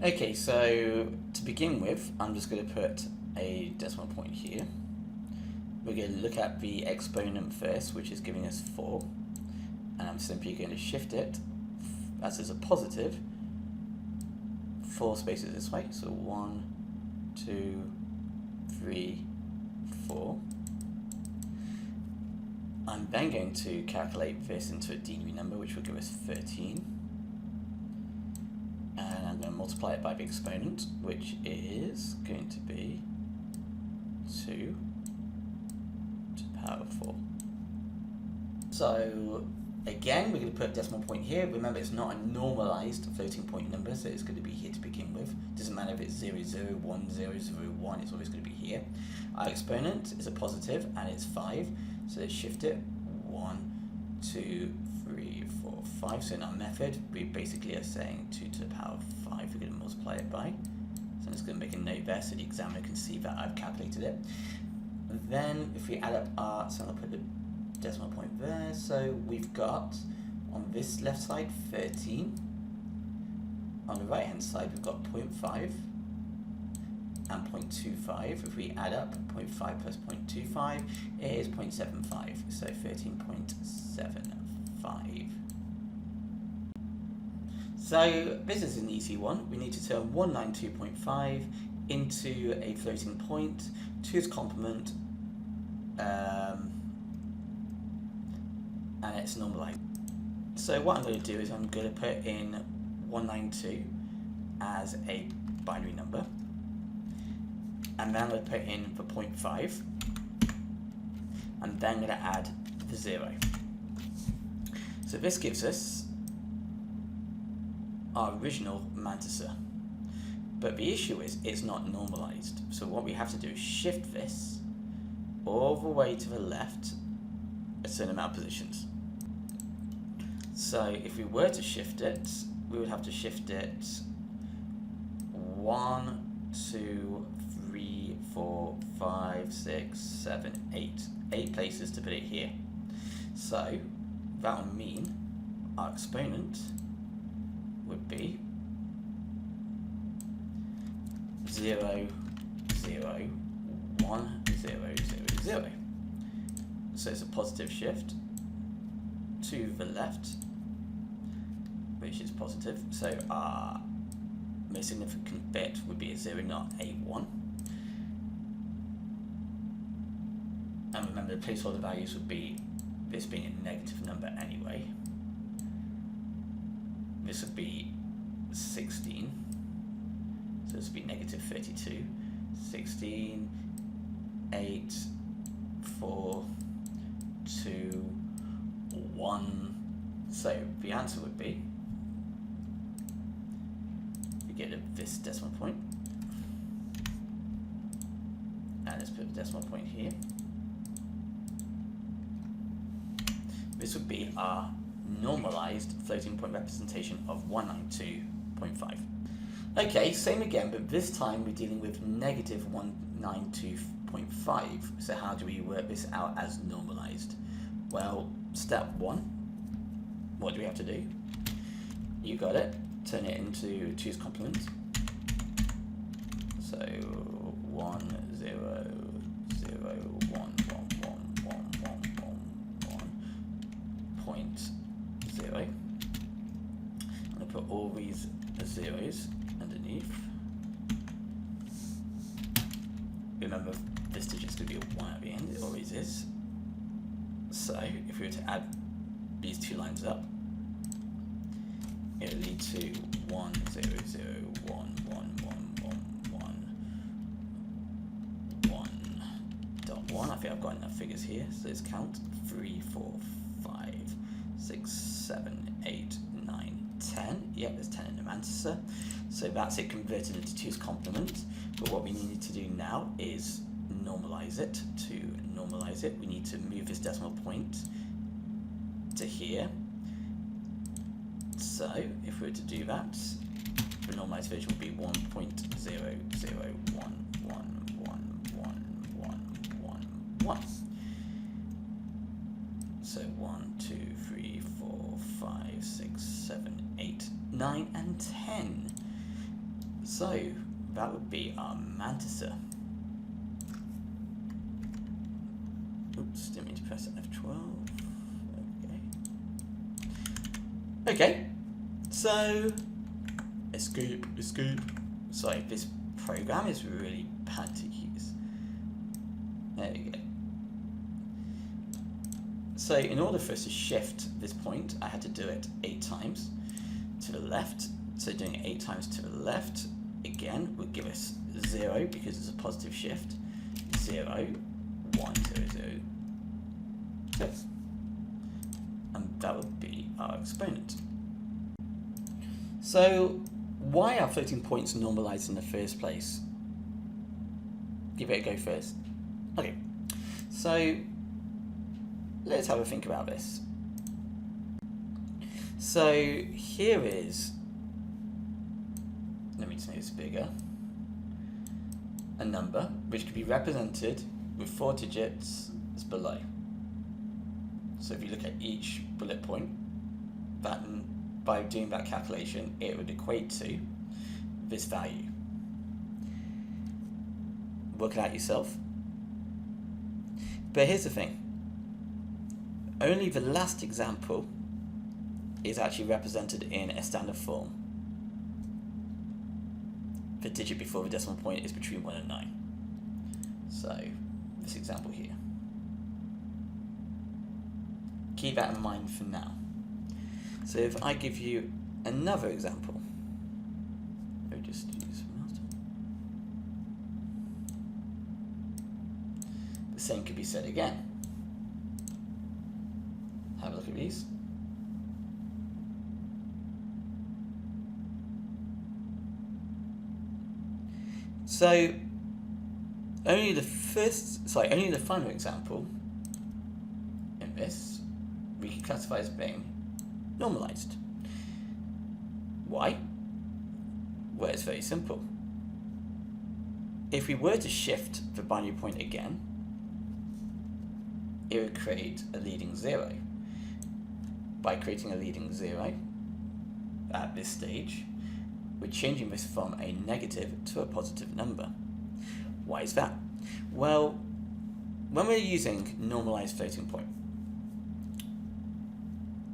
Okay, so to begin with, I'm just going to put a decimal point here. We're going to look at the exponent first, which is giving us 4. And I'm simply going to shift it, as is a positive, 4 spaces this way. So 1, 2, 3, 4. I'm then going to calculate this into a denary number, which will give us 13. And I'm going to multiply it by the exponent, which is going to be 2 to the power of 4. So again, we're going to put a decimal point here. Remember, it's not a normalized floating point number, so it's going to be here to begin with. Doesn't matter if it's 0, 0, 1, 0, 0, 1, it's always going to be here. Our exponent is a positive, and it's 5. So let's shift it. 1, 2, 3, 4, 5. So in our method, we basically are saying 2 to the power of 5. We're going to multiply it by. So I'm just going to make a note there so the examiner can see that I've calculated it. Then if we add up our, so I'll put the decimal point there. So we've got on this left side 13. On the right hand side we've got 0.5 and 0.25. If we add up 0.5 plus 0.25, it is 0.75. So 13.75. So this is an easy one. We need to turn 192.5 into a floating point, 2's complement, and it's normalized. So what I'm going to do is I'm going to put in 192 as a binary number, and then I'm going to put in the 0.5, and then I'm going to add the 0. So this gives us our original mantissa. But the issue is it's not normalized. So what we have to do is shift this all the way to the left a certain amount of positions. So if we were to shift it, we would have to shift it 1, 2, 3, 4, 5, 6, 7, 8. 8 places to put it here. So that will mean our exponent would be 0, 0, 1, 0, 0, 0. So it's a positive shift to the left, which is positive. So our most significant bit would be a 0, not a 1. And remember, the placeholder values would be this being a negative number anyway. This would be 16. So this would be negative 32. 16, 8, 4, 2, 1. So the answer would be, we get this decimal point, and let's put the decimal point here. This would be our normalized floating point representation of 192.5. Okay, same again, but this time we're dealing with negative 192.5. So how do we work this out as normalized? Well, step 1, what do we have to do? You got it. Turn it into 2's complement. So 1, 0, 0, 1, 1, 1, 1, 1, 1, 1, 0. I'm going to put all these zeros underneath. Remember, this digit's going to be a 1 at the end, it always is. So if we were to add these two lines up, it will lead to 1, 0, 0, 1, 1, 1, 1, 1, 1, dot 1. I think I've got enough figures here, so let's count. 3, 4, 5, 6, 7, 8, 9, 10. Yep, there's 10 in the mantissa. So that's it converted into 2's complement. But what we needed to do now is normalize it. To normalize it, we need to move this decimal point to here. So if we were to do that, the normalized version would be 1.001111111. So 1, 2, 3, 4, 5, 6, 7, 8, 9, and 10. So that would be our mantiser. Oops, didn't mean to press F12. Okay, so escape. Sorry, this program is really bad to use. There we go. So in order for us to shift this point, I had to do it 8 times to the left. So doing it 8 times to the left, again, would give us 0 because it's a positive shift. 0, 1, 0, 0, 6. And that would be our exponent. So why are floating points normalized in the first place? Give it a go first. Okay, so let's have a think about this. So here is, let me just make this bigger, a number which can be represented with 4 digits as below. So if you look at each bullet point, that by doing that calculation, it would equate to this value. Work it out yourself. But here's the thing. Only the last example is actually represented in a standard form. The digit before the decimal point is between 1 and 9. So, this example here. Keep that in mind for now. So if I give you another example, I'll just use something else. The same could be said again. Have a look at these. So only the final example in this we can classify as being normalized. Why? Well, it's very simple. If we were to shift the binary point again, it would create a leading 0. By creating a leading 0 at this stage, we're changing this from a negative to a positive number. Why is that? Well, when we're using normalized floating point,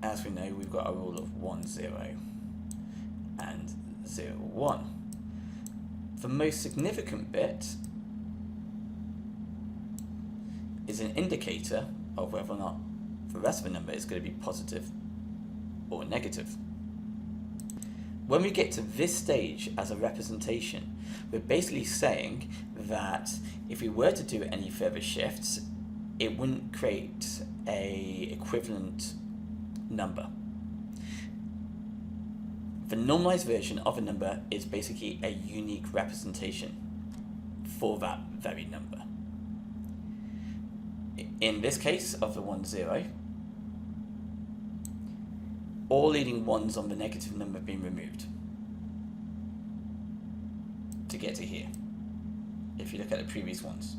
as we know, we've got a rule of 1, 0 and 0, 1. The most significant bit is an indicator of whether or not the rest of the number is going to be positive or negative. When we get to this stage as a representation, we're basically saying that if we were to do any further shifts, it wouldn't create a equivalent number. The normalized version of a number is basically a unique representation for that very number. In this case of the 1, 0, all leading 1s on the negative number have been removed to get to here. If you look at the previous ones,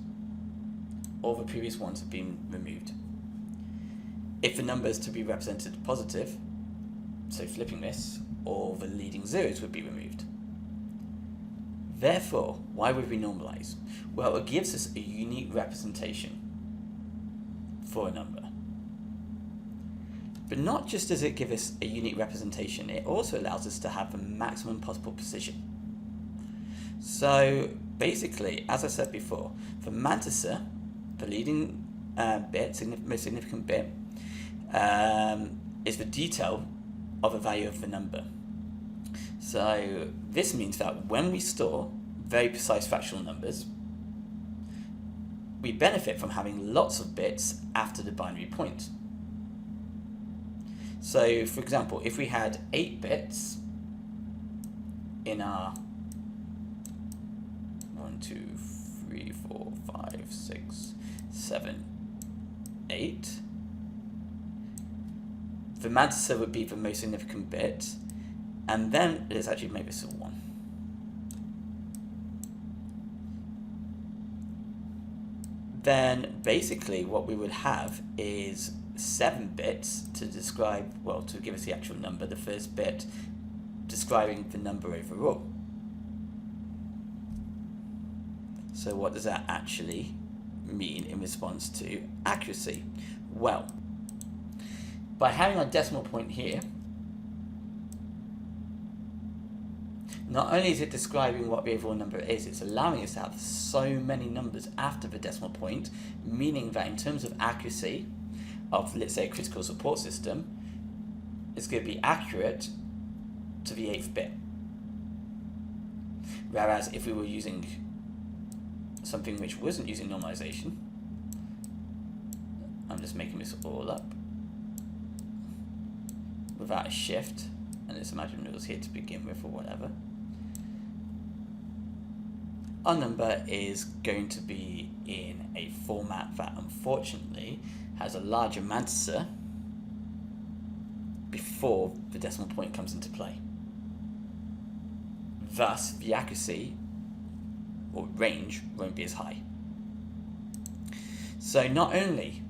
all the previous ones have been removed. If the number is to be represented positive, so flipping this, all the leading 0s would be removed. Therefore, why would we normalize? Well, it gives us a unique representation for a number. But not just does it give us a unique representation, it also allows us to have the maximum possible precision. So basically, as I said before, for mantiser, the leading bit, most significant bit, is the detail of a value of the number. So this means that when we store very precise fractional numbers, we benefit from having lots of bits after the binary point. So, for example, if we had 8 bits in our 1, 2, 3, 4, 5, 6, 7, 8, the mantiser would be the most significant bit, and then let's actually make this a 1. Then basically what we would have is 7 bits to describe, well, to give us the actual number, the first bit describing the number overall. So what does that actually mean in response to accuracy? Well, by having a decimal point here, not only is it describing what the overall number is, it's allowing us to have so many numbers after the decimal point, meaning that in terms of accuracy of, let's say, a critical support system, it's going to be accurate to the 8th bit. Whereas if we were using something which wasn't using normalization, I'm just making this all up, without a shift, and let's imagine it was here to begin with or whatever, our number is going to be in a format that unfortunately has a larger manticore before the decimal point comes into play. Thus, the accuracy or range won't be as high. So not only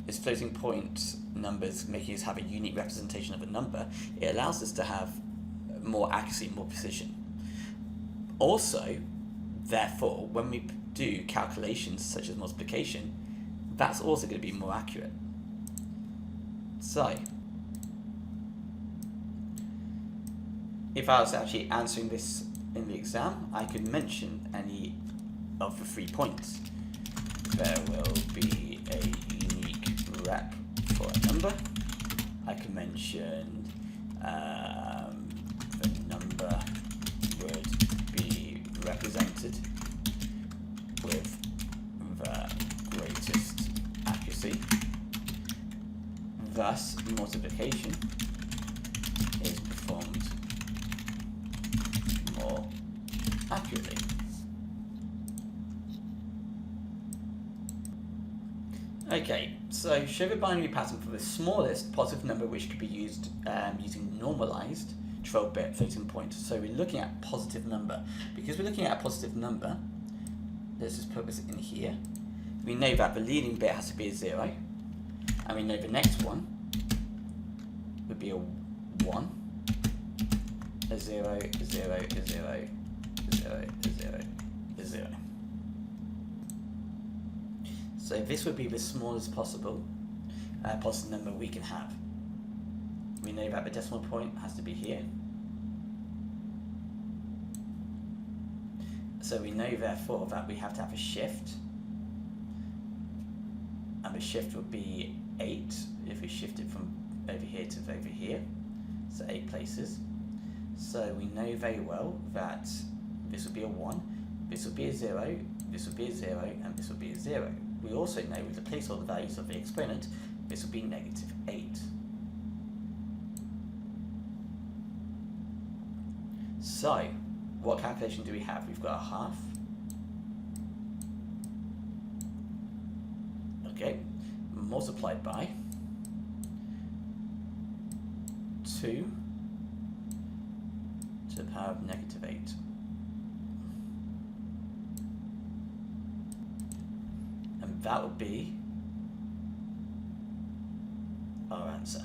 is floating point numbers making us have a unique representation of a number, it allows us to have more accuracy, more precision. Also, therefore, when we do calculations such as multiplication, that's also going to be more accurate. So, if I was actually answering this in the exam, I could mention any of the 3 points. There will be a unique rep for a number. I can mention the number would be represented with the greatest accuracy. Thus, multiplication is performed more accurately. Okay, so show the binary pattern for the smallest positive number which could be used using normalized 12-bit floating point. So we're looking at positive number. Because we're looking at a positive number, let's just put this in here. We know that the leading bit has to be a 0, and we know the next one would be a 1, a 0, a 0, a 0, a 0, a 0, a 0. So this would be the smallest possible positive number we can have. We know that the decimal point has to be here. So we know therefore that we have to have a shift. And the shift would be 8 if we shift it from over here to over here. So 8 places. So we know very well that this would be a 1, this would be a 0, this would be a 0, and this would be a 0. We also know with the placeholder values of the exponent, this would be negative 8. So, what calculation do we have? We've got a half. Okay, multiplied by 2 to the power of negative 8. And that would be our answer.